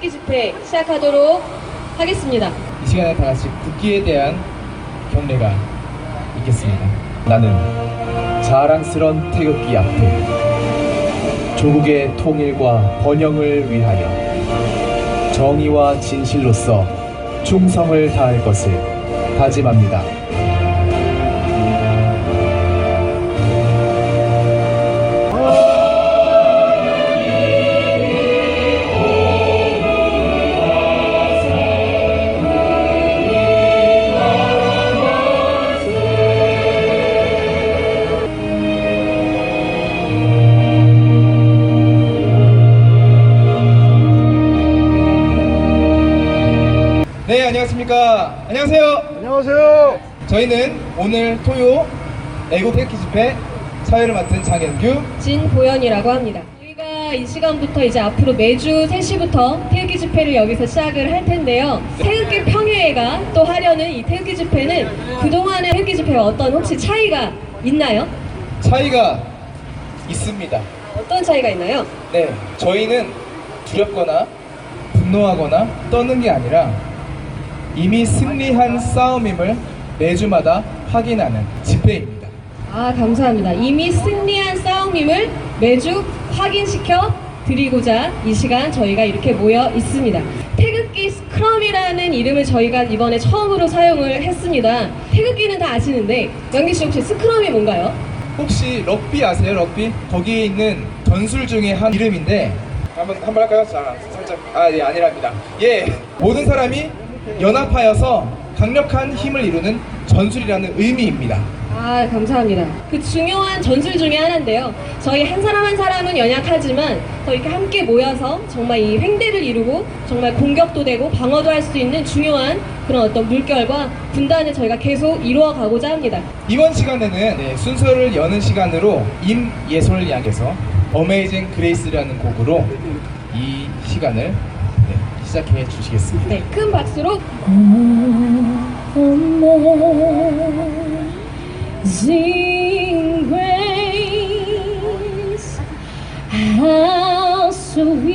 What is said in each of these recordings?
태극기 집회 시작하도록 하겠습니다. 이 시간에 다 같이 국기에 대한 경례가 있겠습니다. 나는 자랑스런 태극기 앞에 조국의 통일과 번영을 위하여 정의와 진실로서 충성을 다할 것을 다짐합니다. 네, 안녕하십니까. 안녕하세요. 안녕하세요. 저희는 오늘 토요 애국 태극기 집회 사회를 맡은 장현규, 진보연이라고 합니다. 저희가 이 시간부터 이제 앞으로 매주 3시부터 태극기 집회를 여기서 시작을 할 텐데요. 태극기 평회회가 또 하려는 이 태극기 집회는 그동안의 태극기 집회와 어떤 혹시 차이가 있나요? 차이가 있습니다. 어떤 차이가 있나요? 네, 저희는 두렵거나 분노하거나 떠는 게 아니라 이미 승리한 싸움임을 매주마다 확인하는 집회입니다. 아, 감사합니다. 이미 승리한 싸움임을 매주 확인시켜 드리고자 이 시간 저희가 이렇게 모여 있습니다. 태극기 스크럼이라는 이름을 저희가 이번에 처음으로 사용을 했습니다. 태극기는 다 아시는데 영기 씨 혹시 스크럼이 뭔가요? 혹시 럭비 아세요? 럭비? 거기에 있는 전술 중에 한 이름인데 한번 할까요? 자, 살짝 예, 아니랍니다. 예, 모든 사람이 연합하여서 강력한 힘을 이루는 전술이라는 의미입니다. 아, 감사합니다. 그 중요한 전술 중에 하나인데요. 저희 한 사람 한 사람은 연약하지만 더 이렇게 함께 모여서 정말 이 횡대를 이루고 정말 공격도 되고 방어도 할 수 있는 중요한 그런 어떤 물결과 분단을 저희가 계속 이루어 가고자 합니다. 이번 시간에는 순서를 여는 시간으로 임예솔 양께서 어메이징 그레이스라는 곡으로 이 시간을 시작해 주시겠습니다. 네, 큰 박수로 Amazing grace, how sweet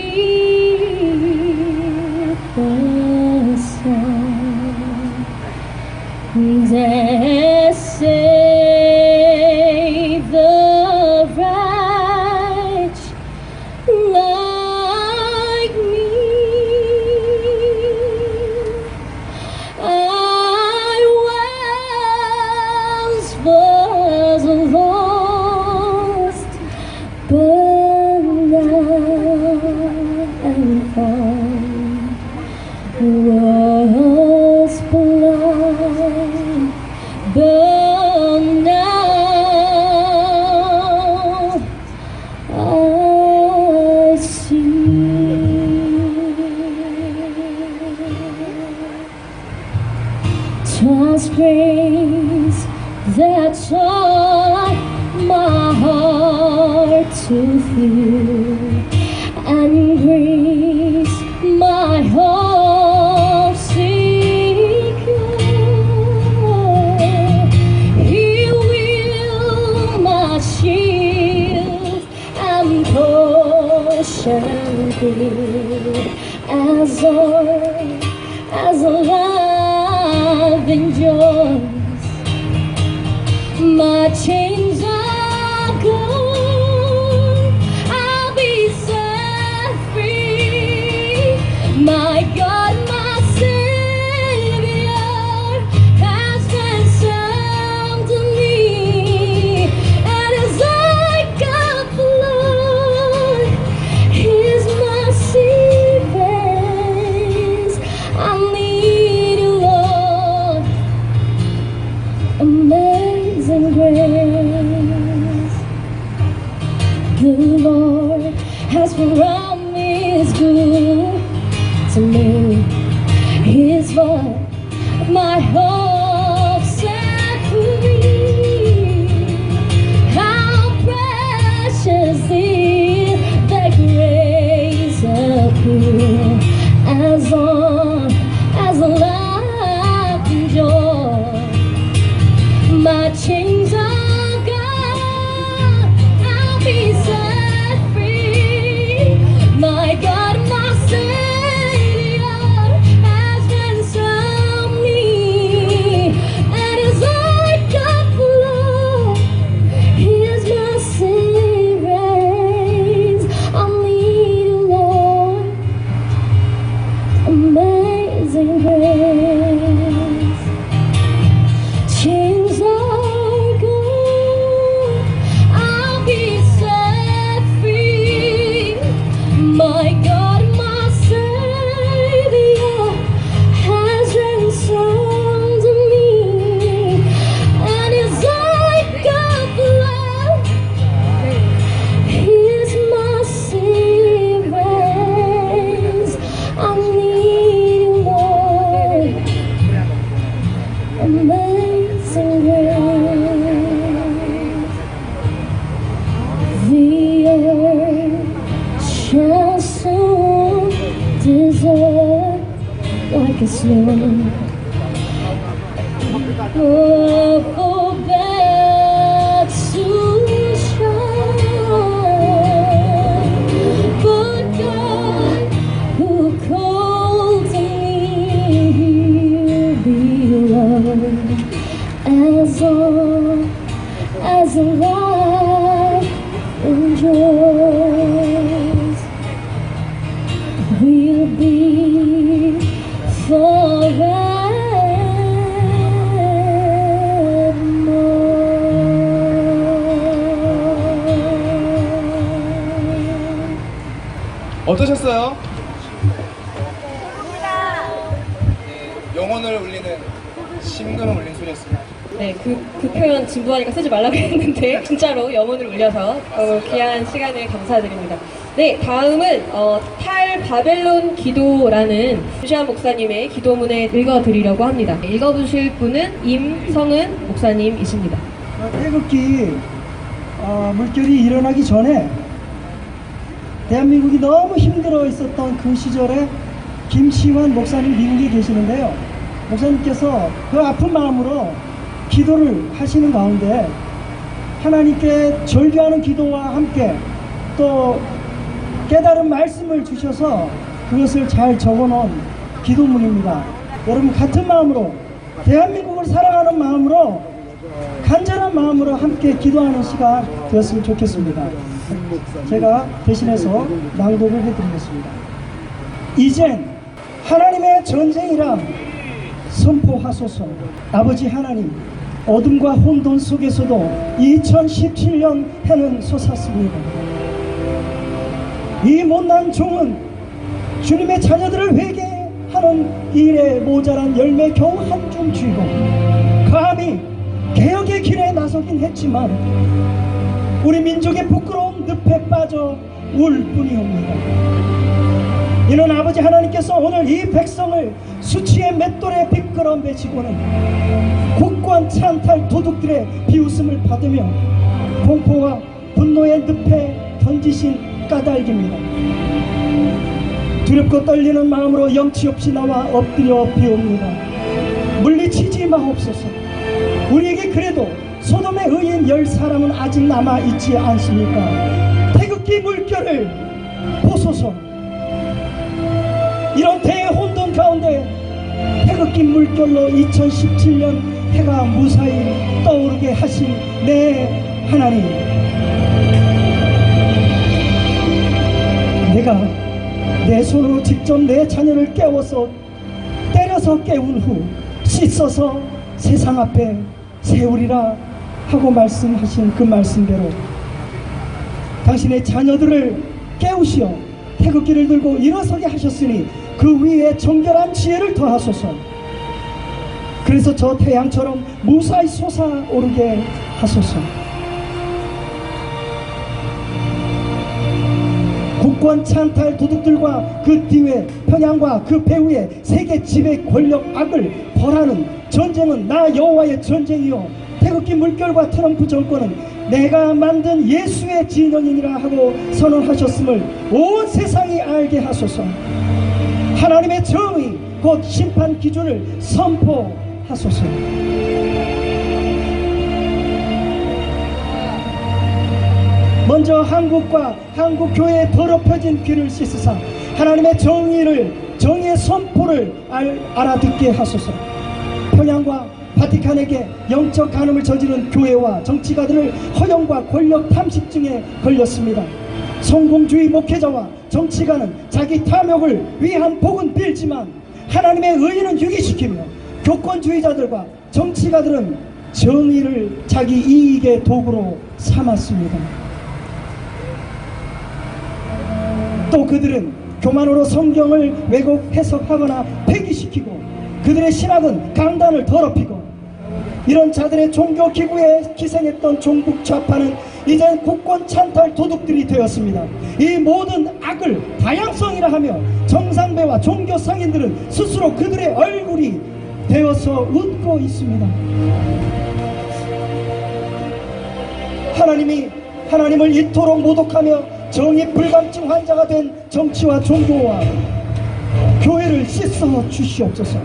the sound that saved the wretch like me. Was lost, but now I'm found. Was blind, but now I see. Just grace that taught my heart to feel, and grace my hope secure. He will my shield and portion be as love endures. My chains are gone, I'll be set free. My God, my Savior, has ransomed me. And as I got blood, His mercy reigns. sunset like a snow. Oh, back to shine. But God, who calls me below, as long as life endures, we'll be forevermore. 어떠셨어요? 영혼을 울리는 심금을 울리는 소리였습니다. 네, 그 표현 진부하니까 쓰지 말라고 했는데 진짜로 영혼을 울려서 귀한 시간을 감사드립니다. 네, 다음은 탈바벨론 기도라는 주시한 목사님의 기도문을 읽어드리려고 합니다. 읽어주실 분은 임성은 목사님이십니다. 태극기 물결이 일어나기 전에 대한민국이 너무 힘들어 있었던 그 시절에 김시환 목사님 미국에 계시는데요. 목사님께서 그 아픈 마음으로 기도를 하시는 가운데 하나님께 절규하는 기도와 함께 또 깨달은 말씀을 주셔서 그것을 잘 적어놓은 기도문입니다. 여러분 같은 마음으로 대한민국을 사랑하는 마음으로 간절한 마음으로 함께 기도하는 시간 되었으면 좋겠습니다. 제가 대신해서 낭독을 해드리겠습니다. 이젠 하나님의 전쟁이라 선포하소서. 아버지 하나님, 어둠과 혼돈 속에서도 2017년 해는 솟았습니다. 이 못난 종은 주님의 자녀들을 회개하는 일에 모자란 열매 겨우 한 줌 쥐고 감히 개혁의 길에 나서긴 했지만 우리 민족의 부끄러운 늪에 빠져 울 뿐이옵니다. 이는 아버지 하나님께서 오늘 이 백성을 수치의 맷돌에 비끌어 매시고는 굳건 찬탈 도둑들의 비웃음을 받으며 공포와 분노의 늪에 던지신 까닭입니다. 두렵고 떨리는 마음으로 염치 없이 나와 엎드려 비옵니다. 물리치지 마옵소서. 우리에게 그래도 소돔의 의인 10사람은 아직 남아있지 않습니까? 태극기 물결을 보소서. 이런 대혼돈 가운데 태극기 물결로 2017년 해가 무사히 떠오르게 하신 내 하나님, 내가 내 손으로 직접 내 자녀를 깨워서 때려서 깨운 후 씻어서 세상 앞에 세우리라 하고 말씀하신 그 말씀대로 당신의 자녀들을 깨우시어 태극기를 들고 일어서게 하셨으니 그 위에 정결한 지혜를 더하소서. 그래서 저 태양처럼 무사히 솟아오르게 하소서. 국권 찬탈 도둑들과 그 뒤에 평양과 그 배후에 세계 지배 권력 악을 벌하는 전쟁은 나 여호와의 전쟁이요 태극기 물결과 트럼프 정권은 내가 만든 예수의 진영이니라 하고 선언하셨음을 온 세상이 알게 하소서. 하나님의 정의 곧 심판 기준을 선포하소서. 먼저 한국과 한국교회에 더럽혀진 귀를 씻으사 하나님의 정의의 선포를 알아듣게 하소서. 평양과 바티칸에게 영적 간음을 저지른 교회와 정치가들을 허영과 권력 탐식증에 걸렸습니다. 성공주의 목회자와 정치가는 자기 탐욕을 위한 복은 빌지만 하나님의 의의는 유기시키며 교권주의자들과 정치가들은 정의를 자기 이익의 도구로 삼았습니다. 또 그들은 교만으로 성경을 왜곡 해석하거나 폐기시키고 그들의 신학은 강단을 더럽히고 이런 자들의 종교 기구에 기생했던 종북 좌파는 이젠 국권 찬탈 도둑들이 되었습니다. 이 모든 악을 다양성이라 하며 정상배와 종교 상인들은 스스로 그들의 얼굴이 되어서 웃고 있습니다. 하나님을 이토록 모독하며 정의 불감증 환자가 된 정치와 종교와 죄를 씻어 주시옵소서.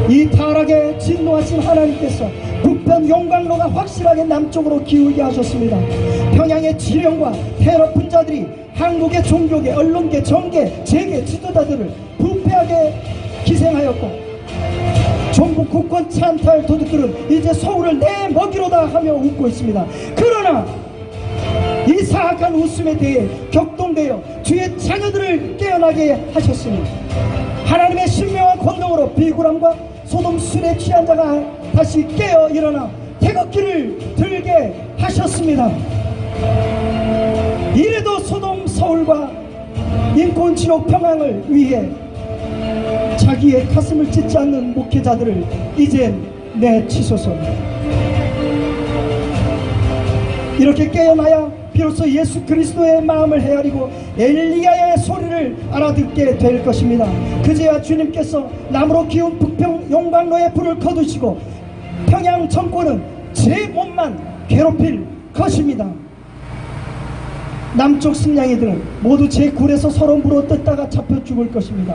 이 타락에 진노하신 하나님께서 북편 용광로가 확실하게 남쪽으로 기울게 하셨습니다. 평양의 지령과 테러 분자들이 한국의 종교계, 언론계, 정계, 재계 지도자들을 부패하게 기생하였고, 정부 국권 찬탈 도둑들은 이제 서울을 내 먹이로다 하며 웃고 있습니다. 그러나 이 사악한 웃음에 대해 격동되어 주의 자녀들을 깨어나게 하셨으니 하나님의 신명한 권능으로 비굴함과 소돔 술에 취한 자가 다시 깨어 일어나 태극기를 들게 하셨습니다. 이래도 소돔 서울과 인권 지옥 평양을 위해 자기의 가슴을 찢지 않는 목회자들을 이젠 내치소서. 이렇게 깨어나야 비로소 예수 그리스도의 마음을 헤아리고 엘리야의 소리를 알아듣게 될 것입니다. 그제야 주님께서 나무로 기운 북평 용광로에 불을 거두시고 평양 정권은 제 몸만 괴롭힐 것입니다. 남쪽 승냥이들은 모두 제 굴에서 서로 물어뜯다가 잡혀 죽을 것입니다.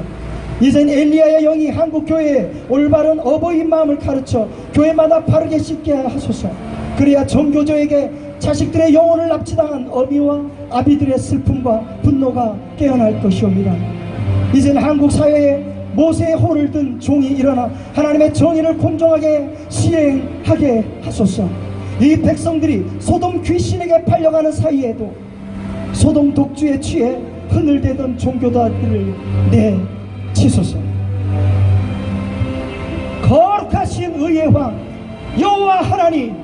이젠 엘리야의 영이 한국교회에 올바른 어버이 마음을 가르쳐 교회마다 바르게 씻게 하소서. 그래야 정교조에게 자식들의 영혼을 납치당한 어미와 아비들의 슬픔과 분노가 깨어날 것이옵니다. 이젠 한국 사회에 모세의 호를 든 종이 일어나 하나님의 정의를 공정하게 시행하게 하소서. 이 백성들이 소돔 귀신에게 팔려가는 사이에도 소돔 독주에 취해 흐늘대던 종교자들을 내치소서. 거룩하신 의의 왕 여호와 하나님,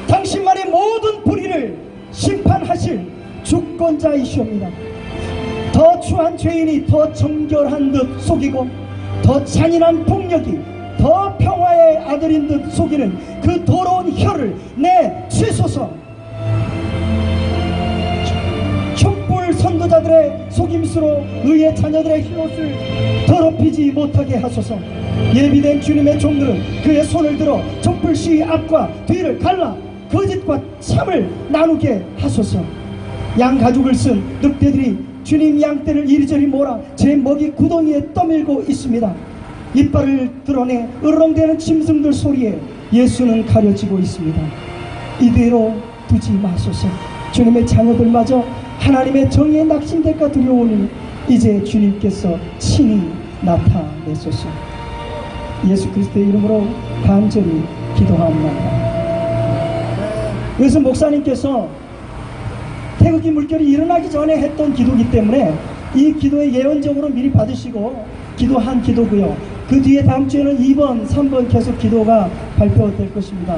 당신만의 모든 불의를 심판하실 주권자이시옵니다. 더 추한 죄인이 더 정결한 듯 속이고 더 잔인한 폭력이 더 평화의 아들인 듯 속이는 그 더러운 혀를 내치소서. 촛불 선도자들의 속임수로 의의 자녀들의 흰옷을 더럽히지 못하게 하소서. 예비된 주님의 종들은 그의 손을 들어 촛불시 앞과 뒤를 갈라 거짓과 참을 나누게 하소서. 양가죽을 쓴 늑대들이 주님 양떼를 이리저리 몰아 제 먹이 구덩이에 떠밀고 있습니다. 이빨을 드러내 으르렁대는 짐승들 소리에 예수는 가려지고 있습니다. 이대로 두지 마소서. 주님의 자녀들마저 하나님의 정의에 낙심될까 두려우니 이제 주님께서 친히 나타내소서. 예수 그리스도의 이름으로 간절히 기도합니다. 그래서 목사님께서 태극기 물결이 일어나기 전에 했던 기도이기 때문에 이 기도에 예언적으로 미리 받으시고 기도한 기도고요. 그 뒤에 다음 주에는 2번, 3번 계속 기도가 발표될 것입니다.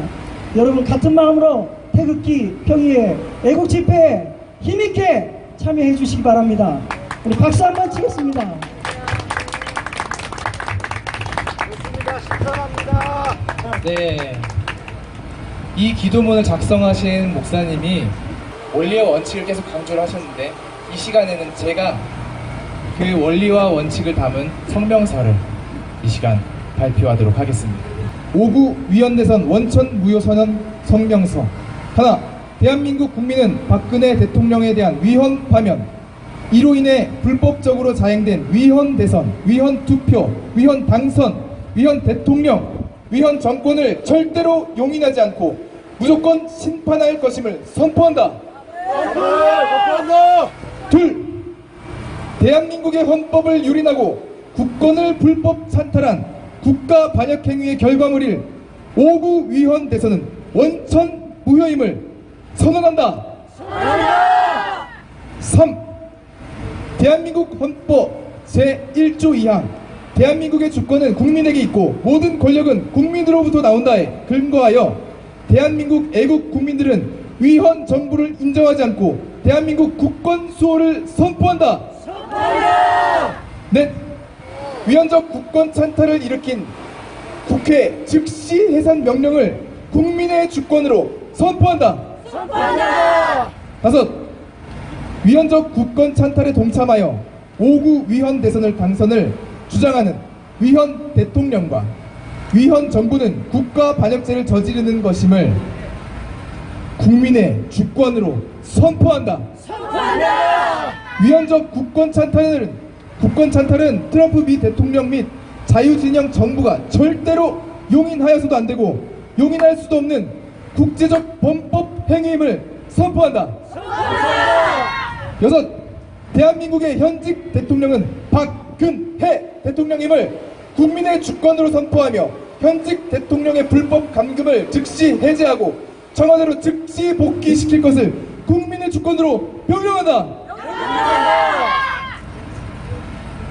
여러분 같은 마음으로 태극기 평의회 애국 집회에 힘있게 참여해 주시기 바랍니다. 우리 박수 한번 치겠습니다. 네. 이 기도문을 작성하신 목사님이 원리와 원칙을 계속 강조를 하셨는데 이 시간에는 제가 그 원리와 원칙을 담은 성명서를 이 시간 발표하도록 하겠습니다. 5구 위원대선 원천 무효선언 성명서. 하나, 대한민국 국민은 박근혜 대통령에 대한 위헌 파면, 이로 인해 불법적으로 자행된 위헌 대선, 위헌 투표, 위헌 당선, 위헌 대통령, 위헌 정권을 절대로 용인하지 않고 무조건 심판할 것임을 선포한다. 둘, 대한민국의 헌법을 유린하고 국권을 불법 찬탈한 국가 반역 행위의 결과물일 5구 위헌 대선은 원천 무효임을 선언한다. 3. 대한민국 헌법 제1조 2항 대한민국의 주권은 국민에게 있고 모든 권력은 국민으로부터 나온다에 근거하여 대한민국 애국 국민들은 위헌 정부를 인정하지 않고 대한민국 국권 수호를 선포한다. 넷. 위헌적 국권 찬탈을 일으킨 국회 즉시 해산 명령을 국민의 주권으로 선포한다. 다섯. 위헌적 국권 찬탈에 동참하여 5구 위헌 대선을 당선을 주장하는 위헌 대통령과 위헌 정부는 국가 반역죄를 저지르는 것임을 국민의 주권으로 선포한다. 위헌적 국권 찬탈은 국권 찬탈은 트럼프 미 대통령 및 자유진영 정부가 절대로 용인하여서도 안 되고 용인할 수도 없는 국제적 범법 행위임을 선포한다. 여섯, 대한민국의 현직 대통령은 박근혜 대통령임을 국민의 주권으로 선포하며 현직 대통령의 불법 감금을 즉시 해제하고 청와대로 즉시 복귀시킬 것을 국민의 주권으로 명령한다.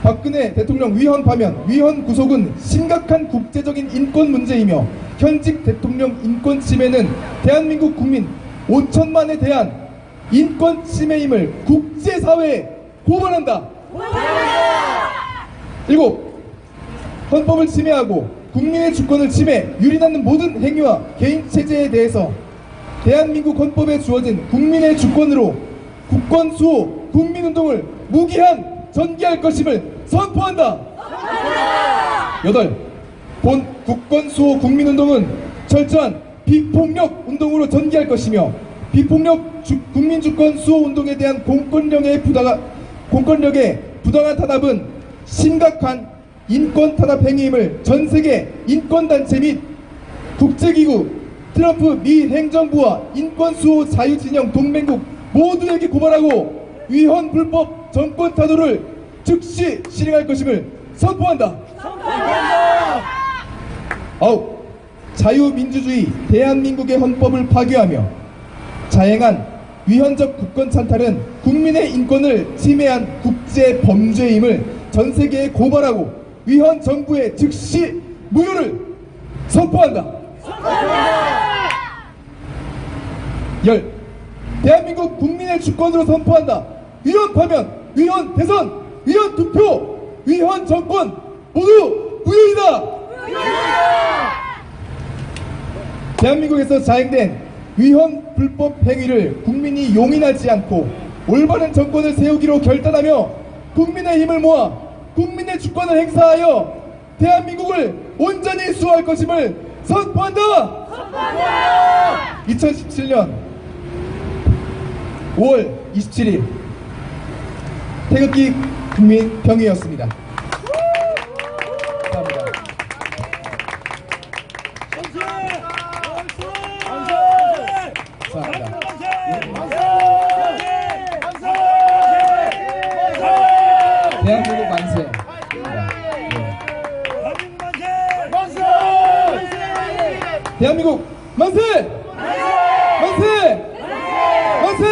박근혜 대통령 위헌 파면, 위헌 구속은 심각한 국제적인 인권 문제이며 현직 대통령 인권 침해는 대한민국 국민 5천만에 대한 인권 침해임을 국제사회에 고발한다. 일곱, 헌법을 침해하고 국민의 주권을 침해 유린하는 모든 행위와 개인 체제에 대해서 대한민국 헌법에 주어진 국민의 주권으로 국권 수호 국민운동을 무기한 전개할 것임을 선포한다. 여덟, 본 국권 수호 국민운동은 철저한 비폭력 운동으로 전개할 것이며 비폭력 국민주권 수호 운동에 대한 공권력의 부당한 탄압은 심각한 인권 탄압 행위임을 전세계 인권단체 및 국제기구, 트럼프 미 행정부와 인권수호 자유진영 동맹국 모두에게 고발하고 위헌 불법 정권 타도를 즉시 실행할 것임을 선포한다. 아홉, 자유민주주의 대한민국의 헌법을 파괴하며 자행한 위헌적 국권 찬탈은 국민의 인권을 침해한 국제 범죄임을 전 세계에 고발하고 위헌 정부의 즉시 무효를 선포한다. 열, 대한민국 국민의 주권으로 선포한다. 위헌 파면, 위헌 대선, 위헌 투표, 위헌 정권 모두 무효이다. 대한민국에서 자행된 위헌 불법 행위를 국민이 용인하지 않고 올바른 정권을 세우기로 결단하며 국민의 힘을 모아 국민의 주권을 행사하여 대한민국을 온전히 수호할 것임을 선포한다. 2017년 5월 27일 태극기 국민평의였습니다. 감사합니다. 대한민국 만세. 대한민국 만세! 만세! 만세!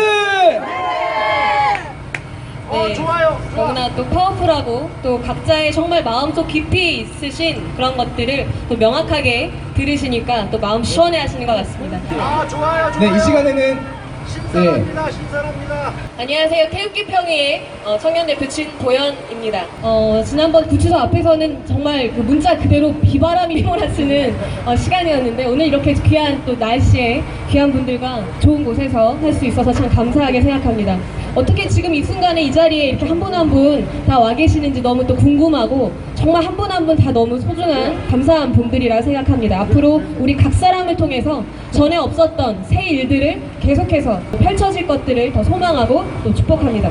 네, 너무나 또 파워풀하고 또 각자의 정말 마음속 깊이 있으신 그런 것들을 또 명확하게 들으시니까 또 마음 시원해 하시는 것 같습니다. 좋아요. 네, 이 시간에는 신선합니다. 안녕하세요. 태극기 평의의 청년대표 진보연입니다. 지난번 구치소 앞에서는 정말 그 문자 그대로 비바람이 휘몰아치는 시간이었는데 오늘 이렇게 귀한 또 날씨에 귀한 분들과 좋은 곳에서 할 수 있어서 참 감사하게 생각합니다. 어떻게 지금 이 순간에 이 자리에 이렇게 한 분 한 분 다 와 계시는지 너무 또 궁금하고 정말 한 분 한 분 다 너무 소중한 감사한 분들이라 생각합니다. 앞으로 우리 각 사람을 통해서 전에 없었던 새 일들을 계속해서 펼쳐질 것들을 더 소망하고 또 축복합니다.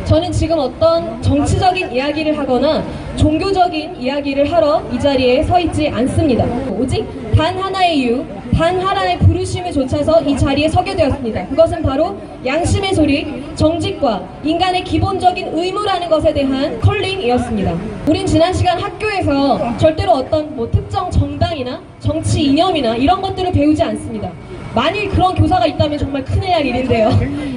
저는 지금 어떤 정치적인 이야기를 하거나 종교적인 이야기를 하러 이 자리에 서 있지 않습니다. 오직 단 하나의 이유, 단 하나의 부르심을 좇아서 이 자리에 서게 되었습니다. 그것은 바로 양심의 소리, 정직과 인간의 기본적인 의무라는 것에 대한 컬링이었습니다. 우린 지난 시간 학교에서 절대로 어떤 특정 정당이나 정치 이념이나 이런 것들을 배우지 않습니다. 만일 그런 교사가 있다면 정말 큰일 날 일인데요.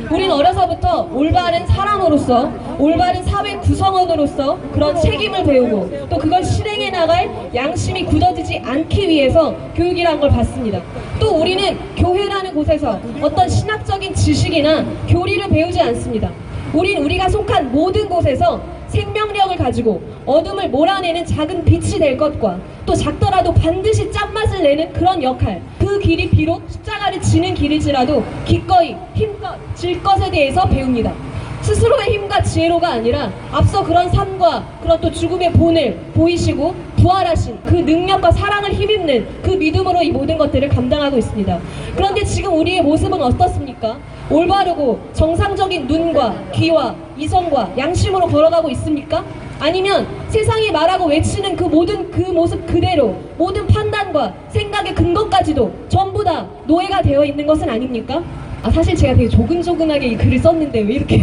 우린 어려서부터 올바른 사람으로서, 올바른 사회 구성원으로서 그런 책임을 배우고 또 그걸 실행해 나갈 양심이 굳어지지 않기 위해서 교육이라는 걸 받습니다. 또 우리는 교회라는 곳에서 어떤 신학적인 지식이나 교리를 배우지 않습니다. 우린 우리가 속한 모든 곳에서 생명력을 가지고 어둠을 몰아내는 작은 빛이 될 것과 또 작더라도 반드시 짠맛을 내는 그런 역할, 그 길이 비록 십자가를 지는 길일지라도 기꺼이 힘껏 질 것에 대해서 배웁니다. 스스로의 힘과 지혜로가 아니라 앞서 그런 삶과 그런 또 죽음의 본을 보이시고 부활하신 그 능력과 사랑을 힘입는 그 믿음으로 이 모든 것들을 감당하고 있습니다. 그런데 지금 우리의 모습은 어떻습니까? 올바르고 정상적인 눈과 귀와 이성과 양심으로 걸어가고 있습니까? 아니면 세상이 말하고 외치는 그 모든 그 모습 그대로 모든 판단과 생각의 근거까지도 전부 다 노예가 되어 있는 것은 아닙니까? 사실 제가 되게 조근조근하게 이 글을 썼는데 왜 이렇게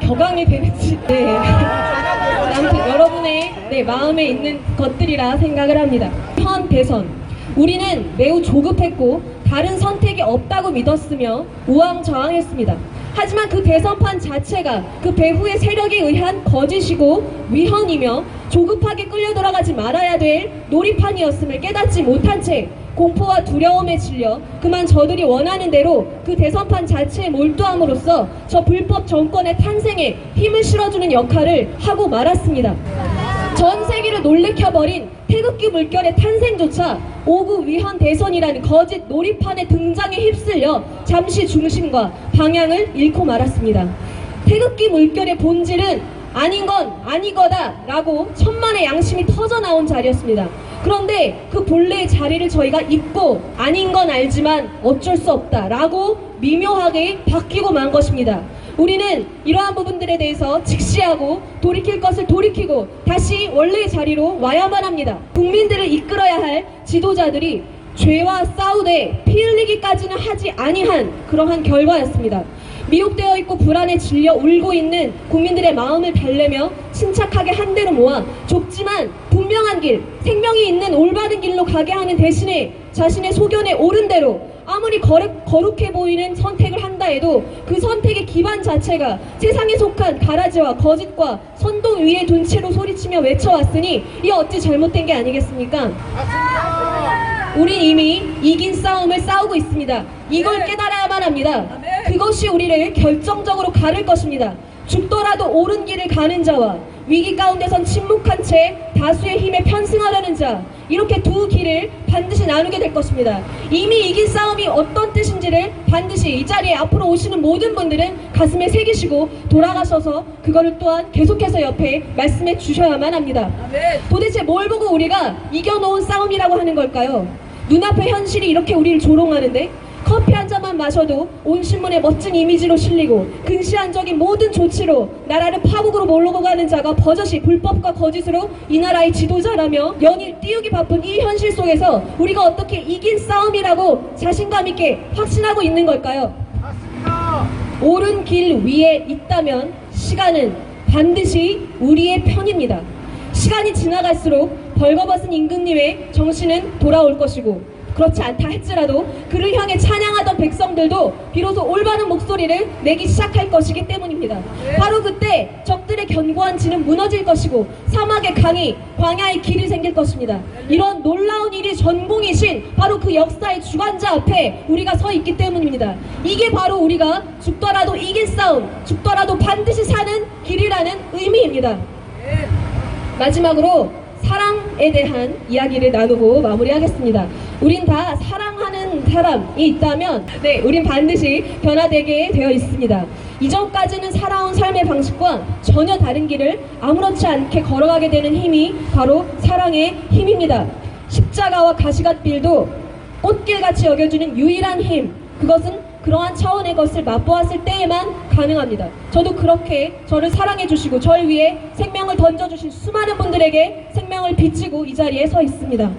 격앙이 되는지. 네. 아무튼 여러분의 마음에 있는 것들이라 생각을 합니다. 현 대선 우리는 매우 조급했고 다른 선택이 없다고 믿었으며 우왕좌왕했습니다. 하지만 그 대선판 자체가 그 배후의 세력에 의한 거짓이고 위헌이며 조급하게 끌려 들어가지 말아야 될 놀이판이었음을 깨닫지 못한 채 공포와 두려움에 질려 그만 저들이 원하는 대로 그 대선판 자체에 몰두함으로써 저 불법 정권의 탄생에 힘을 실어주는 역할을 하고 말았습니다. 전 세계를 놀래켜버린 태극기 물결의 탄생조차 오구 위헌 대선이라는 거짓 놀이판의 등장에 휩쓸려 잠시 중심과 방향을 잃고 말았습니다. 태극기 물결의 본질은 아닌 건 아니거다 라고 천만의 양심이 터져나온 자리였습니다. 그런데 그 본래의 자리를 저희가 잊고 아닌 건 알지만 어쩔 수 없다 라고 미묘하게 바뀌고 만 것입니다. 우리는 이러한 부분들에 대해서 직시하고 돌이킬 것을 돌이키고 다시 원래의 자리로 와야만 합니다. 국민들을 이끌어야 할 지도자들이 죄와 싸우되 피 흘리기까지는 하지 아니한 그러한 결과였습니다. 미혹되어 있고 불안에 질려 울고 있는 국민들의 마음을 달래며 침착하게 한 대로 모아 좁지만 분명한 길, 생명이 있는 올바른 길로 가게 하는 대신에 자신의 소견에 옳은 대로 아무리 거룩해 보이는 선택을 한다 해도 그 선택의 기반 자체가 세상에 속한 가라지와 거짓과 선동 위에 둔 채로 소리치며 외쳐왔으니 이 어찌 잘못된 게 아니겠습니까? 우린 이미 이긴 싸움을 싸우고 있습니다. 이걸 깨달아야만 합니다. 그것이 우리를 결정적으로 가를 것입니다. 죽더라도 옳은 길을 가는 자와 위기 가운데선 침묵한 채 다수의 힘에 편승하려는 자, 이렇게 두 길을 반드시 나누게 될 것입니다. 이미 이긴 싸움이 어떤 뜻인지를 반드시 이 자리에 앞으로 오시는 모든 분들은 가슴에 새기시고 돌아가셔서 그거를 또한 계속해서 옆에 말씀해 주셔야만 합니다. 도대체 뭘 보고 우리가 이겨놓은 싸움이라고 하는 걸까요? 눈앞의 현실이 이렇게 우리를 조롱하는데 커피 한 잔만 마셔도 온 신문에 멋진 이미지로 실리고 근시안적인 모든 조치로 나라를 파국으로 몰고 가는 자가 버젓이 불법과 거짓으로 이 나라의 지도자라며 연일 띄우기 바쁜 이 현실 속에서 우리가 어떻게 이긴 싸움이라고 자신감 있게 확신하고 있는 걸까요? 맞습니다. 옳은 길 위에 있다면 시간은 반드시 우리의 편입니다. 시간이 지나갈수록 벌거벗은 임금님의 정신은 돌아올 것이고 그렇지 않다 할지라도 그를 향해 찬양하던 백성들도 비로소 올바른 목소리를 내기 시작할 것이기 때문입니다. 바로 그때 적들의 견고한 진은 무너질 것이고 사막의 강이 광야의 길이 생길 것입니다. 이런 놀라운 일이 전공이신 바로 그 역사의 주관자 앞에 우리가 서 있기 때문입니다. 이게 바로 우리가 죽더라도 이길 싸움, 죽더라도 반드시 사는 길이라는 의미입니다. 마지막으로 사랑에 대한 이야기를 나누고 마무리하겠습니다. 우린 다 사랑하는 사람이 있다면 우린 반드시 변화되게 되어 있습니다. 이전까지는 살아온 삶의 방식과 전혀 다른 길을 아무렇지 않게 걸어가게 되는 힘이 바로 사랑의 힘입니다. 십자가와 가시갓길도 꽃길같이 여겨주는 유일한 힘, 그것은 그러한 차원의 것을 맛보았을 때에만 가능합니다. 저도 그렇게 저를 사랑해주시고 저를 위해 생명을 던져주신 수많은 분들에게 생명을 비치고 이 자리에 서 있습니다.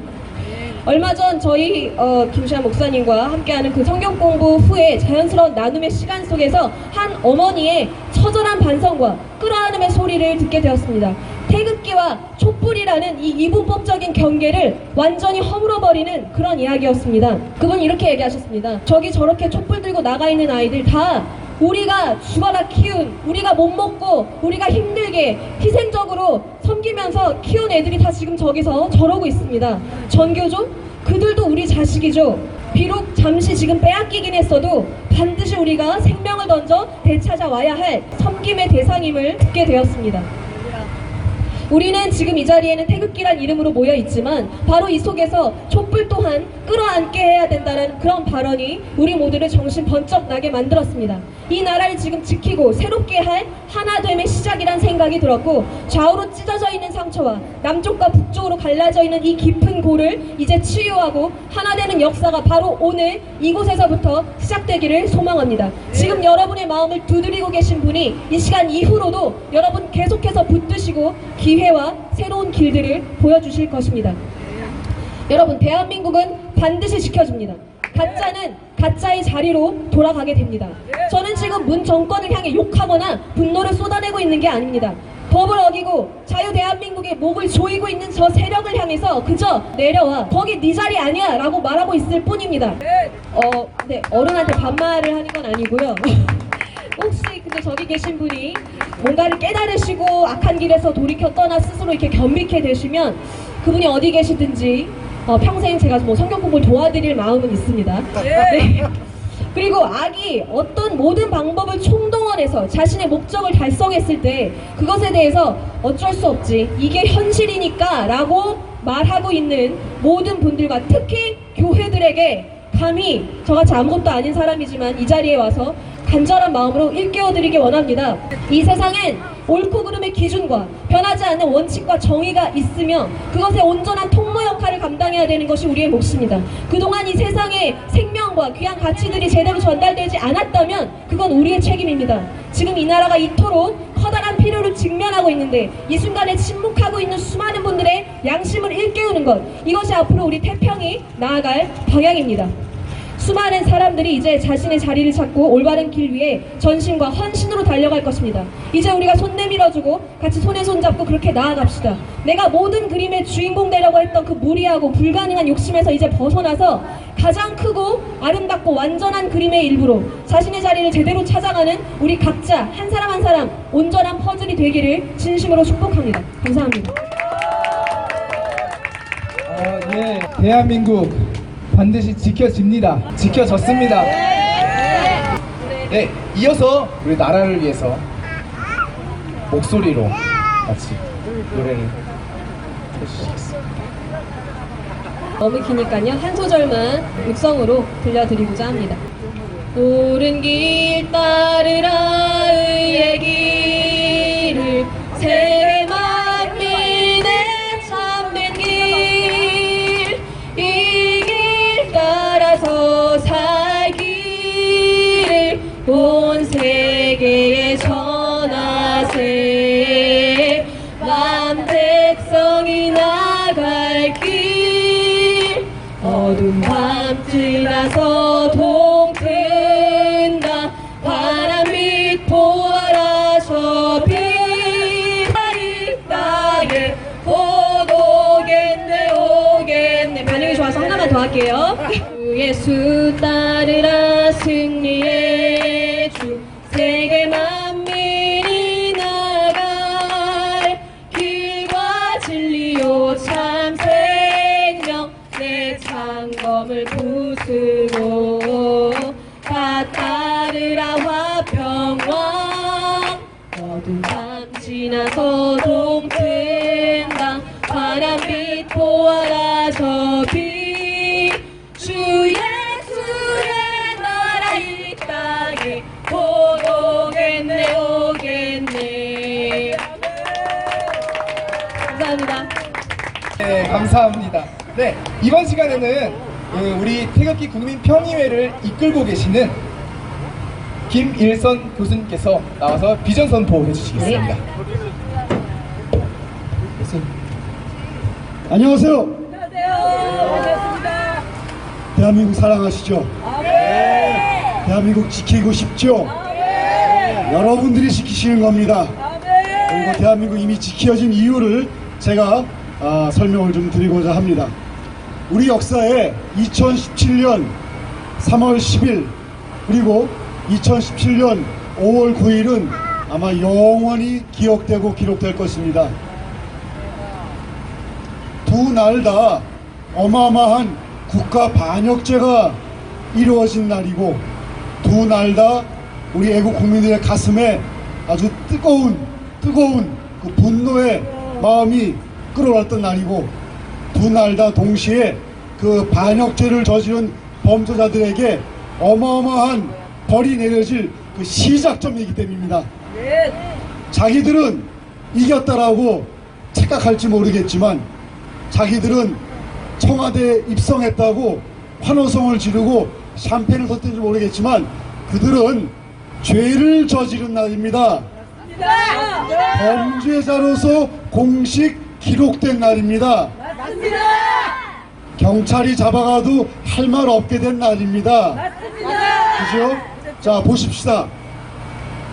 얼마 전 저희 김시환 목사님과 함께하는 그 성경 공부 후에 자연스러운 나눔의 시간 속에서 한 어머니의 처절한 반성과 끌어안음의 소리를 듣게 되었습니다. 태극기와 촛불이라는 이 이분법적인 경계를 완전히 허물어버리는 그런 이야기였습니다. 그분 이렇게 얘기하셨습니다. 저기 저렇게 촛불 들고 나가 있는 아이들 다 우리가 죽어라 키운, 우리가 못 먹고 우리가 힘들게 희생적으로 섬기면서 키운 애들이 다 지금 저기서 저러고 있습니다. 전교조? 그들도 우리 자식이죠. 비록 잠시 지금 빼앗기긴 했어도 반드시 우리가 생명을 던져 되찾아와야 할 섬김의 대상임을 듣게 되었습니다. 우리는 지금 이 자리에는 태극기란 이름으로 모여 있지만 바로 이 속에서 촛불 또한 끌어안게 해야 된다는 그런 발언이 우리 모두를 정신 번쩍 나게 만들었습니다. 이 나라를 지금 지키고 새롭게 할 하나됨의 시작이란 생각이 들었고, 좌우로 찢어져 있는 상처와 남쪽과 북쪽으로 갈라져 있는 이 깊은 골을 이제 치유하고 하나되는 역사가 바로 오늘 이곳에서부터 시작되기를 소망합니다. 지금 여러분의 마음을 두드리고 계신 분이 이 시간 이후로도 여러분 계속해서 붙드시고 기회와 새로운 길들을 보여주실 것입니다. 여러분, 대한민국은 반드시 지켜줍니다. 가짜는 가짜의 자리로 돌아가게 됩니다. 저는 지금 문 정권을 향해 욕하거나 분노를 쏟아내고 있는 게 아닙니다. 법을 어기고 자유 대한민국의 목을 조이고 있는 저 세력을 향해서 그저 내려와, 거기 네 자리 아니야 라고 말하고 있을 뿐입니다. 네, 어른한테 반말을 하는 건 아니고요. 혹시 근데 저기 계신 분이 뭔가를 깨달으시고 악한 길에서 돌이켜 떠나 스스로 이렇게 겸비케 되시면 그분이 어디 계시든지 평생 제가 뭐 성경 공부를 도와드릴 마음은 있습니다. 네. 그리고 악이 어떤 모든 방법을 총동원해서 자신의 목적을 달성했을 때 그것에 대해서 어쩔 수 없지, 이게 현실이니까 라고 말하고 있는 모든 분들과 특히 교회들에게 감히 저같이 아무것도 아닌 사람이지만 이 자리에 와서 간절한 마음으로 일깨워드리기 원합니다. 이 세상엔 옳고 그름의 기준과 변하지 않는 원칙과 정의가 있으며 그것의 온전한 통로 역할을 감당해야 되는 것이 우리의 몫입니다. 그동안 이 세상에 생명과 귀한 가치들이 제대로 전달되지 않았다면 그건 우리의 책임입니다. 지금 이 나라가 이토록 커다란 필요를 직면하고 있는데 이 순간에 침묵하고 있는 수많은 분들의 양심을 일깨우는 것, 이것이 앞으로 우리 태평이 나아갈 방향입니다. 수많은 사람들이 이제 자신의 자리를 찾고 올바른 길 위에 전심과 헌신으로 달려갈 것입니다. 이제 우리가 손 내밀어주고 같이 손에 손 잡고 그렇게 나아갑시다. 내가 모든 그림의 주인공 되려고 했던 그 무리하고 불가능한 욕심에서 이제 벗어나서 가장 크고 아름답고 완전한 그림의 일부로 자신의 자리를 제대로 찾아가는 우리 각자 한 사람 한 사람 온전한 퍼즐이 되기를 진심으로 축복합니다. 감사합니다. 예, 대한민국 반드시 지켜집니다. 지켜졌습니다. 네, 이어서 우리 나라를 위해서 목소리로 같이 노래를 해주시겠습니다. 너무 기니까요, 한 소절만 육성으로 들려드리고자 합니다. 옳은 길 따르라 의의 길을 세계 만민의 참된 길, 이 길 따라서 살기를 온 세계에 전하세. 만 백성이 나갈 길, 어두운 밤 지나서 동튼다. 바람빛 보아라 저 빛, 이 땅에 곧 오겠네 오겠네. 반응이 좋아서 하나만 더 할게요. 주 예수 따르라 승리의 주, 세계 만민이 나갈 길과 진리요 참 생명, 내 창검을 부수고 다 따르라 화평왕. 어두운 밤 지나서 동튼다. 바람빛 보아라 저 빛, 주 예수의 나라 이 땅에 곧 오겠네 오겠네. 감사합니다. 네, 감사합니다. 네, 이번 시간에는 우리 태극기 국민평의회를 이끌고 계시는 김일선 교수님께서 나와서 비전 선포해 주시겠습니다. 안녕하세요. 대한민국 사랑하시죠? 대한민국 지키고 싶죠? 여러분들이 지키시는 겁니다. 그리고 대한민국 이미 지켜진 이유를 제가 설명을 좀 드리고자 합니다. 우리 역사에 2017년 3월 10일 그리고 2017년 5월 9일은 아마 영원히 기억되고 기록될 것입니다. 두 날 다 어마어마한 국가 반역죄가 이루어진 날이고, 두 날 다 우리 애국 국민들의 가슴에 아주 뜨거운 그 분노의 마음이 끌어왔던 날이고, 두 날 다 동시에 그 반역죄를 저지른 범죄자들에게 어마어마한 벌이 내려질 그 시작점이기 때문입니다. 자기들은 이겼다라고 착각할지 모르겠지만 자기들은 청와대에 입성했다고 환호성을 지르고 샴페인을 터뜨릴지 모르겠지만 그들은 죄를 저지른 날입니다. 범죄자로서 공식 기록된 날입니다. 경찰이 잡아가도 할 말 없게 된 날입니다. 그죠? 자, 보십시다.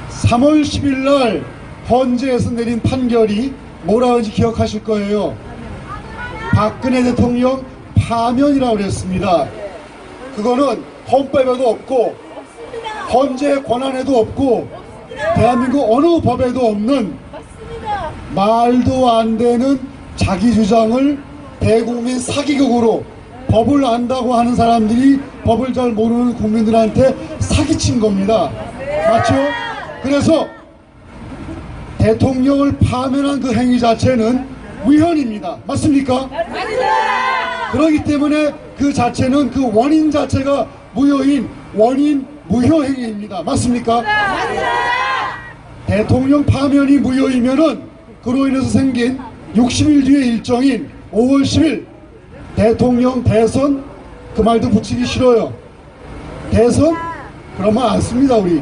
3월 10일 날 헌재에서 내린 판결이 뭐라는지 기억하실 거예요. 박근혜 대통령 파면이라고 그랬습니다. 그거는 헌법에도 없고 헌재 권한에도 없고 대한민국 어느 법에도 없는 말도 안 되는 자기 주장을 대국민 사기극으로 법을 안다고 하는 사람들이 법을 잘 모르는 국민들한테 사기친 겁니다. 맞죠? 그래서 대통령을 파면한 그 행위 자체는 무현입니다. 맞습니까? 그렇기 때문에 그 자체는 그 원인 자체가 무효인 원인 무효 행위입니다. 맞습니까? 대통령 파면이 무효이면은 그로 인해서 생긴 60일 뒤의 일정인 5월 10일 대통령 대선, 그 말도 붙이기 싫어요. 대선? 그러면 안 씁니다. 우리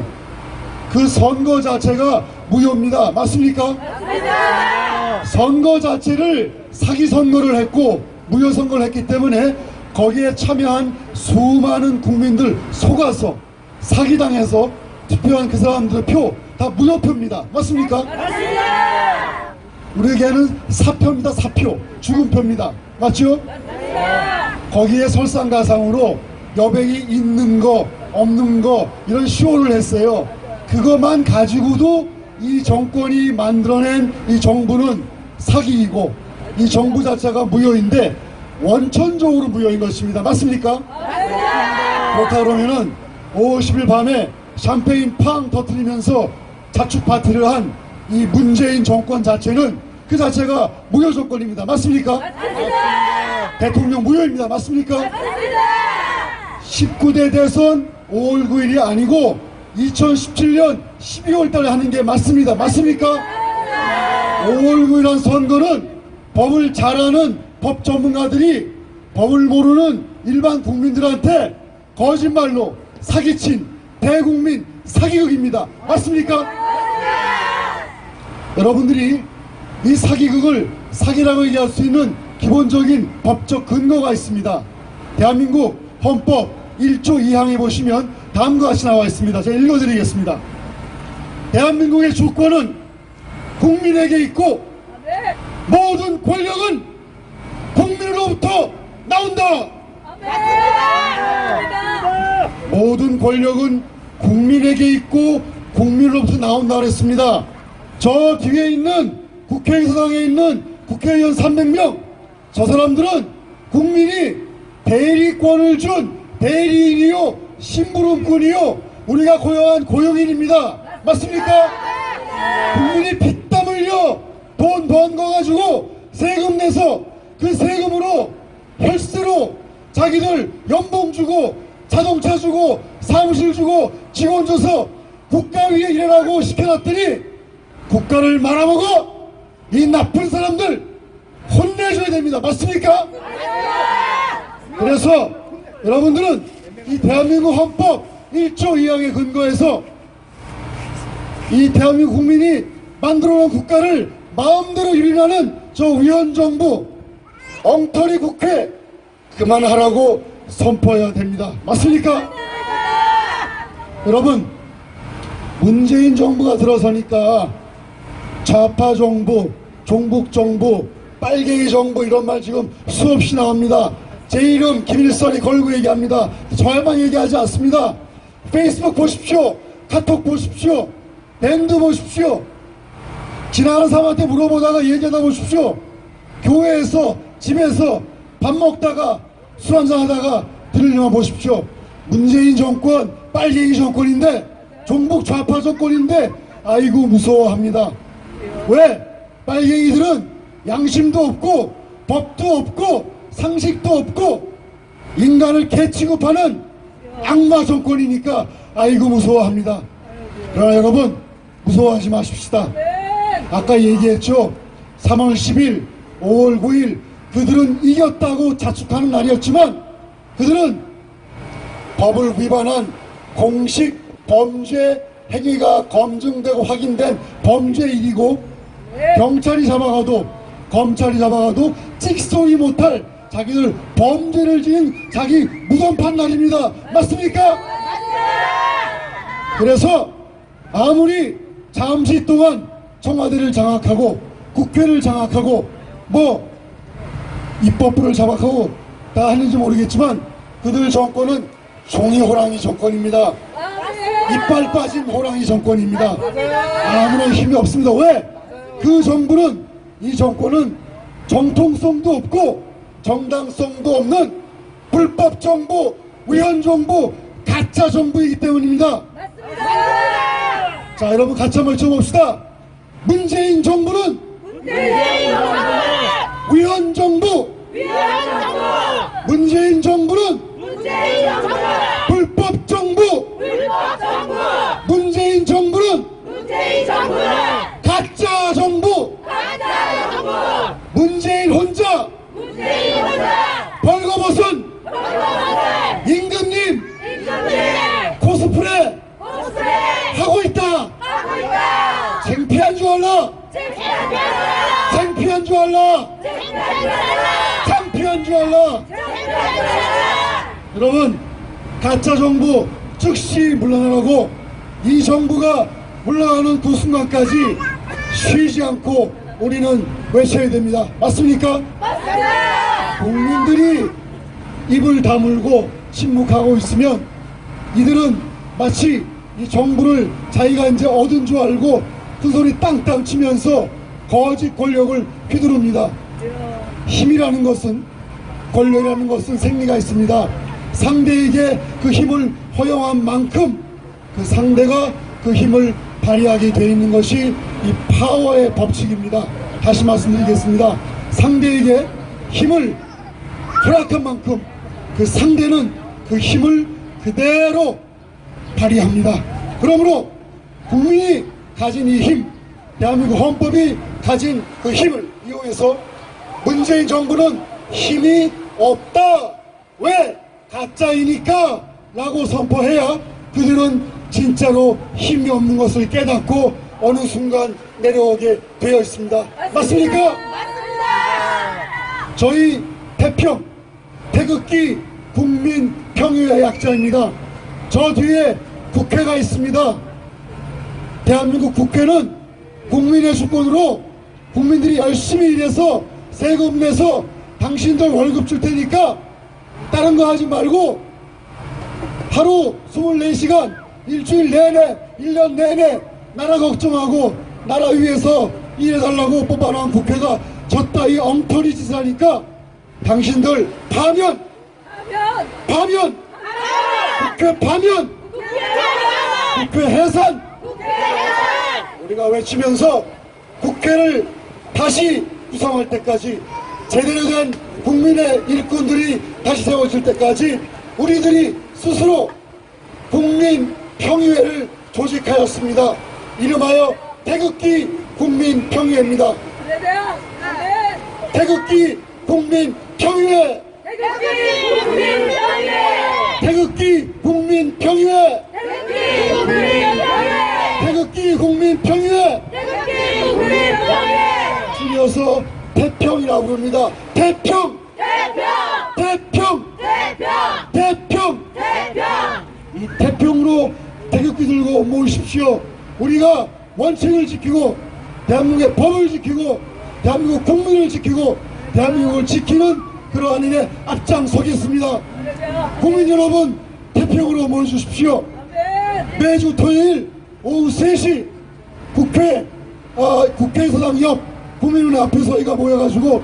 그 선거 자체가 무효입니다. 맞습니까? 선거 자체를 사기 선거를 했고 무효 선거를 했기 때문에 거기에 참여한 수많은 국민들 속아서 사기당해서 투표한 그 사람들의 표 다 무효표입니다. 맞습니까? 우리에게는 사표입니다. 사표. 죽음표입니다. 맞죠? 거기에 설상가상으로 여백이 있는 거 없는 거 이런 쇼를 했어요. 그것만 가지고도 이 정권이 만들어낸 이 정부는 사기이고 이 정부 자체가 무효인데 원천적으로 무효인 것입니다. 맞습니까? 그렇다 그러면은 5월 10일 밤에 샴페인 팡 터뜨리면서 자축 파티를 한 이 문재인 정권 자체는 그 자체가 무효 정권입니다. 맞습니까? 대통령 무효입니다. 맞습니까? 19대 대선 5월 9일이 아니고 2017년 12월 달에 하는 게 맞습니다. 맞습니까? 5월 9일한 선거는 법을 잘 아는 법 전문가들이 법을 모르는 일반 국민들한테 거짓말로 사기친 대국민 사기극입니다. 맞습니까? 여러분들이 이 사기극을 사기라고 얘기할 수 있는 기본적인 법적 근거가 있습니다. 대한민국 헌법 1조 2항에 보시면 다음과 같이 나와 있습니다. 제가 읽어드리겠습니다. 대한민국의 주권은 국민에게 있고 모든 권력은 국민으로부터 나온다. 모든 권력은 국민에게 있고 국민으로부터 나온다 그랬습니다. 저 뒤에 있는 국회의사당에 있는 국회의원 300명, 저 사람들은 국민이 대리권을 준 대리인이요 심부름꾼이요 우리가 고용한 고용인입니다. 맞습니까? 국민이 피땀 흘려 돈 번 거 가지고 세금 내서 그 세금으로 헬스로 자기들 연봉 주고 자동차 주고 사무실 주고 직원 줘서 국가 위에 일하라고 시켜놨더니 국가를 말아먹어 이 나쁜 사람들 혼내줘야 됩니다. 맞습니까? 그래서 여러분들은 이 대한민국 헌법 1조 2항에 근거해서 이 대한민국 국민이 만들어놓은 국가를 마음대로 유린하는 저 위헌정부 엉터리 국회 그만하라고 선포해야 됩니다. 맞습니까? 여러분 문재인 정부가 들어서니까 좌파 정부, 종북 정부, 빨갱이 정부 이런 말 지금 수없이 나옵니다. 제 이름 김일성이 걸고 얘기합니다. 저야만 얘기하지 않습니다. 페이스북 보십시오. 카톡 보십시오. 밴드 보십시오. 지나가는 사람한테 물어보다가 얘기하다 보십시오. 교회에서 집에서 밥 먹다가 술 한잔 하다가 들으려면 보십시오. 문재인 정권 빨갱이 정권인데 종북 좌파 정권인데 아이고 무서워합니다. 왜? 빨갱이들은 양심도 없고 법도 없고 상식도 없고 인간을 개 취급하는 악마 정권이니까 아이고 무서워합니다. 그러나 여러분 무서워하지 마십시다. 아까 얘기했죠. 3월 10일, 5월 9일 그들은 이겼다고 자축하는 날이었지만 그들은 법을 위반한 공식 범죄 행위가 검증되고 확인된 범죄일이고 경찰이 잡아가도 검찰이 잡아가도 찍소리 못할 자기들 범죄를 지은 자기 무덤판 날입니다. 맞습니까? 그래서 아무리 잠시 동안 청와대를 장악하고 국회를 장악하고 뭐 입법부를 장악하고 다 하는지 모르겠지만 그들 정권은 종이 호랑이 정권입니다. 이빨 빠진 호랑이 정권입니다. 아무런 힘이 없습니다. 왜? 그 정부는 이 정권은 정통성도 없고 정당성도 없는 불법 정부, 위헌 정부, 가짜 정부이기 때문입니다. 자, 여러분 같이 한번 외쳐봅시다. 문재인 정부는 위헌 정부, 문재인 정부는 불법 정부, 문재인 정부는 가짜 정부, 문재인 혼자 벌거벗은 임금님 코스프레 하고 있다. 창피한 줄 알라. 창피한 줄 알라. 창피한 줄 알라. 여러분 가짜 정부 즉시 물러나라고 이 정부가 물러나는 그 순간까지 쉬지 않고 우리는 외쳐야 됩니다. 맞습니까? 국민들이 입을 다물고 침묵하고 있으면 이들은 마치 이 정부를 자기가 이제 얻은 줄 알고 큰 소리 땅땅 치면서 거짓 권력을 휘두릅니다. 힘이라는 것은, 권력이라는 것은 생리가 있습니다. 상대에게 그 힘을 허용한 만큼 그 상대가 그 힘을 발휘하게 되어 있는 것이 이 파워의 법칙입니다. 다시 말씀드리겠습니다. 상대에게 힘을 허락한 만큼 그 상대는 그 힘을 그대로 발휘합니다. 그러므로 국민이 가진 이 힘, 대한민국 헌법이 가진 그 힘을 이용해서 문재인 정부는 힘이 없다. 왜? 가짜이니까 라고 선포해야 그들은 진짜로 힘이 없는 것을 깨닫고 어느 순간 내려오게 되어 있습니다. 맞습니까? 저희 태평, 태극기 국민평의회 약자입니다. 저 뒤에 국회가 있습니다. 대한민국 국회는 국민의 주권으로 국민들이 열심히 일해서 세금 내서 당신들 월급 줄 테니까 다른 거 하지 말고 하루 24시간 일주일 내내 1년 내내 나라 걱정하고 나라 위해서 일해달라고 뽑아놓은 국회가 저따위 엉터리 짓을 하니까 당신들 파면 국회 파면 국회 해산 우리가 외치면서 국회를 다시 구성할 때까지 제대로 된 국민의 일꾼들이 다시 세워질 때까지 우리들이 스스로 국민평의회를 조직하였습니다. 이름하여 태극기 국민평의회입니다. 태극기 국민평의회, 태극기 국민평의회, 태극기 국민평의회, 줄여서 태평이라고 부릅니다. 태평, 이 태평으로 태극기 들고 모이십시오. 우리가 원칙을 지키고 대한민국의 법을 지키고 대한민국 국민을 지키고 대한민국을 지키는 그러한 일에 앞장서겠습니다. 국민 여러분, 태평으로 모여주십시오. 매주 토요일 오후 3시 국회의사당 옆 국민은행 앞에 저희가 모여가지고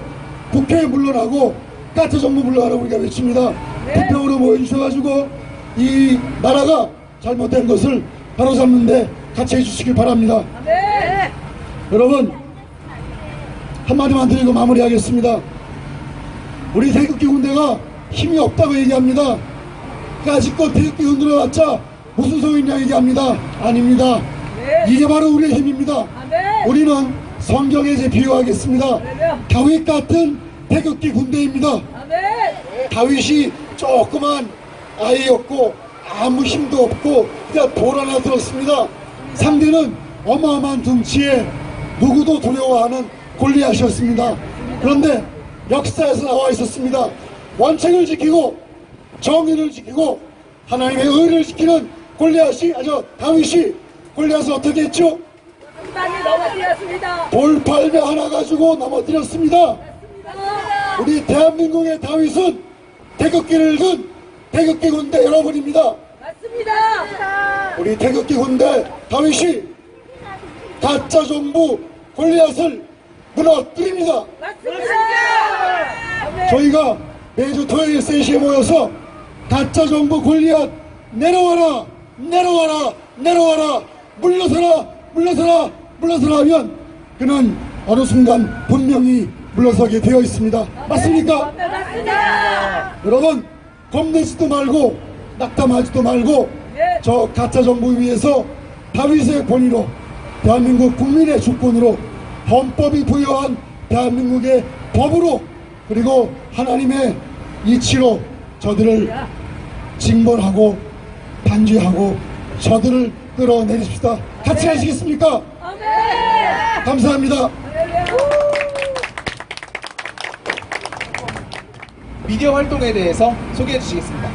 국회에 물러나고 가짜 정부 물러나라고 우리가 외칩니다. 태평으로 모여주셔가지고 이 나라가 잘못된 것을 바로잡는데 같이 해주시길 바랍니다. 여러분, 한마디만 드리고 마무리하겠습니다. 우리 태극기 군대가 힘이 없다고 얘기합니다. 까짓껏 태극기 흔들어봤자 무슨 소용이냐 얘기합니다. 아닙니다. 이게 바로 우리의 힘입니다. 우리는 성경에 이제 비유하겠습니다. 다윗 같은 태극기 군대입니다. 다윗이 조그만 아이였고 아무 힘도 없고 그냥 돌 하나 들었습니다. 상대는 어마어마한 덩치에 누구도 두려워하는 골리앗이었습니다. 그런데 역사에서 나와 있었습니다. 원칙을 지키고 정의를 지키고 하나님의 의를 지키는 다윗이 골리앗을 어떻게 했죠? 돌팔매 하나 가지고 넘어뜨렸습니다. 우리 대한민국의 다윗은 태극기를 든 태극기 군대 여러분입니다. 우리 태극기 군대 다윗이 가짜 정부 골리앗을 무너뜨립니다. 저희가 매주 토요일 3시에 모여서 가짜 정부 골리앗 내려와라 내려와라 내려와라 물러서라 물러서라 물러서라 하면 그는 어느 순간 분명히 물러서게 되어 있습니다. 맞습니까? 여러분 겁내지도 말고 낙담하지도 말고 저 가짜 정부 위에서 다윗의 권위로 대한민국 국민의 주권으로 헌법이 부여한 대한민국의 법으로 그리고 하나님의 이치로 저들을 징벌하고 단죄하고 저들을 끌어내리십시다. 같이 하시겠습니까? 감사합니다. 미디어 활동에 대해서 소개해 주시겠습니다.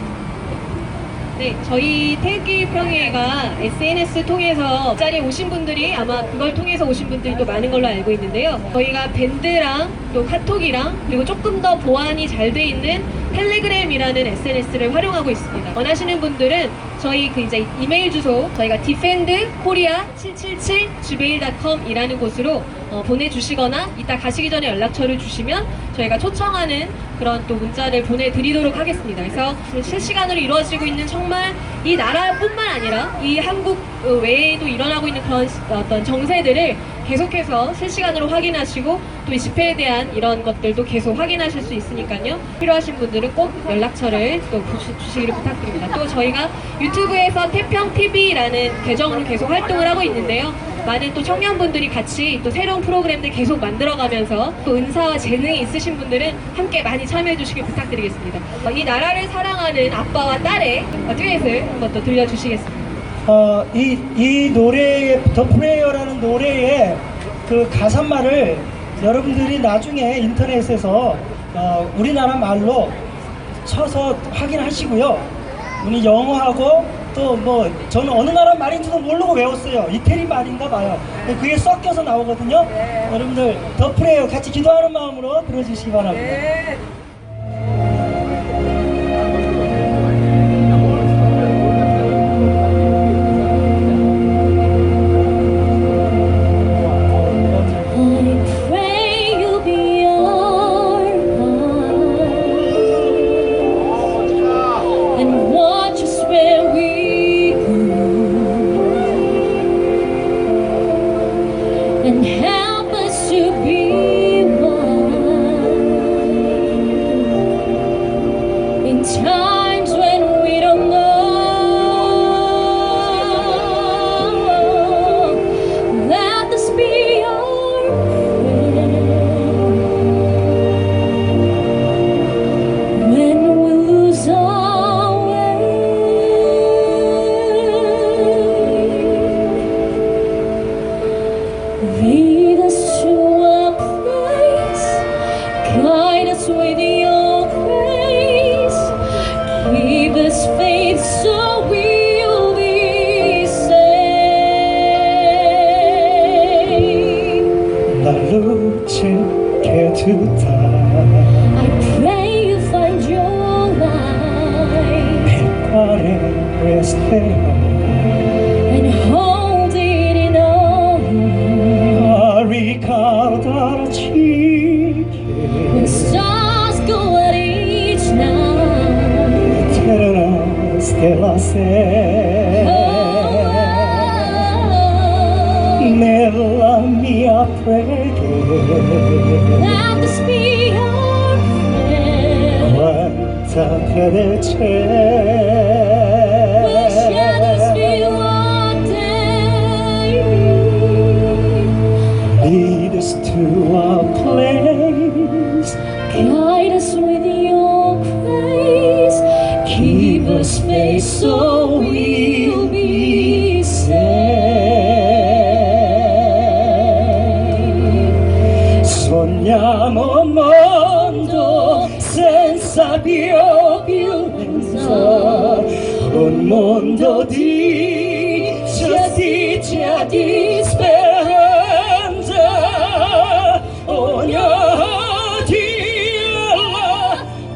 네, 저희 태극기 평의회가 SNS 통해서 이 자리에 오신 분들이 아마 그걸 통해서 오신 분들도 많은 걸로 알고 있는데요. 저희가 밴드랑 또 카톡이랑 그리고 조금 더 보안이 잘 돼 있는 텔레그램이라는 SNS를 활용하고 있습니다. 원하시는 분들은 저희 그 이제 이메일 주소 저희가 defendkorea777gmail.com이라는 곳으로 보내주시거나 이따 가시기 전에 연락처를 주시면 저희가 초청하는 그런 또 문자를 보내드리도록 하겠습니다. 그래서 실시간으로 이루어지고 있는 정말 이 나라뿐만 아니라 이 한국 외에도 일어나고 있는 그런 어떤 정세들을 계속해서 실시간으로 확인하시고 또 이 집회에 대한 이런 것들도 계속 확인하실 수 있으니까요. 필요하신 분들은 꼭 연락처를 또 주시기를 부탁드립니다. 또 저희가 유튜브에서 태평TV라는 계정으로 계속 활동을 하고 있는데요. 많은 또 청년분들이 같이 또 새로운 프로그램들 계속 만들어가면서 또 은사와 재능이 있으신 분들은 함께 많이 참여해 주시길 부탁드리겠습니다. 이 나라를 사랑하는 아빠와 딸의 듀엣을 한번 또 들려주시겠습니다. 이 노래의 더 프레이어라는 노래의 그 가사말을 여러분들이 나중에 인터넷에서 우리나라 말로 쳐서 확인하시고요. 우리 영어하고 또 뭐 저는 어느 나라 말인지도 모르고 외웠어요. 이태리 말인가 봐요. 그게 섞여서 나오거든요. 여러분들 더 프레이어 같이 기도하는 마음으로 들어주시기 바랍니다. And help us to be one in times when we don't know. Let this be your friend when we lose our way. Lead us to a place, guide us with your grace, keep us faith so we'll be saved. 날 놓치게 두다 I pray you find your light 빛깔에 스테라 and hold it in all ricordarci when stars go out each night. terra stella se nella mia preghiera Let this be your friend. quanta fede c'è Will shadows be one day? Guide us with your grace. Keep us faith so we'll be saved. Sogniamo un mondo senza violenza, un mondo di giustizia, di speranza. Ogni alla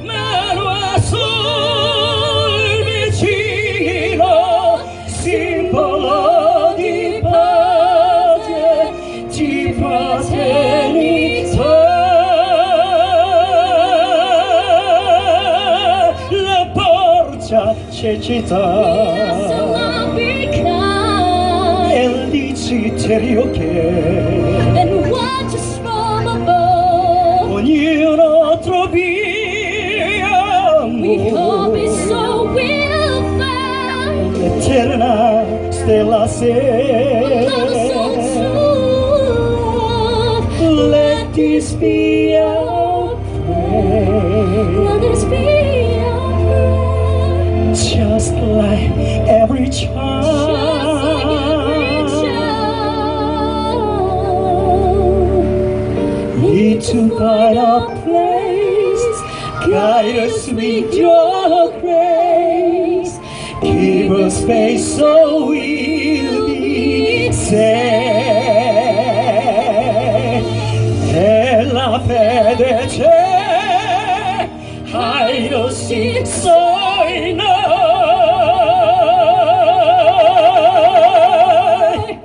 mano a sul vicino, simbolo di pace, di fraternità. La porta cecità e l'iciterio che And watch us from above. ognuno troviamo We hope it so will find. l'eterna stella se Another soul to love. let this be our prayer. Let this be our prayer. Just like every Just like every child, child. need to find a place. Guide us with your grace. Give us space so we'll be saved. E la fede c'è, hide us so in noi.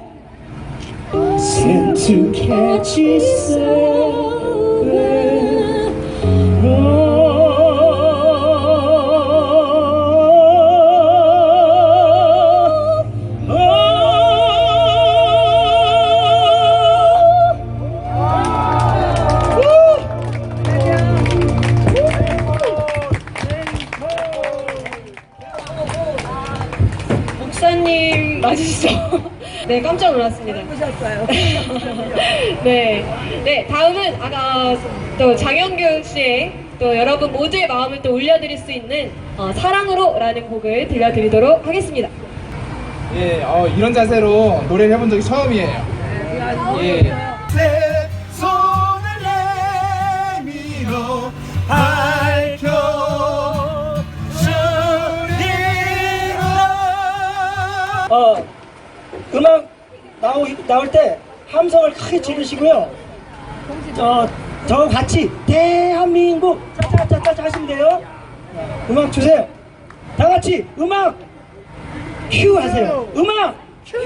Sent to catch yourself. 목사님 맞으시죠? 네, 깜짝 놀랐습니다. 네, 네, 다음은 아까 또 장영규 씨의 또 여러분 모두의 마음을 또 울려드릴 수 있는 사랑으로라는 곡을 들려드리도록 하겠습니다. 예, 이런 자세로 노래를 해본 적이 처음이에요. 예. 새 손을 내밀어 밝혀 음악 나올 때 함성을 크게 지르시고요. 저 같이 대한민국 짜짜짜짜 하시면 돼요. 음악 주세요. 다 같이 음악 큐 하세요. 음악 큐.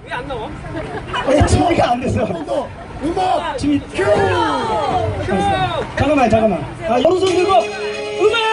왜 안 나와? 준비가 안 돼서. 음악 준비 큐. 잠깐만. 오른손 들고 음악.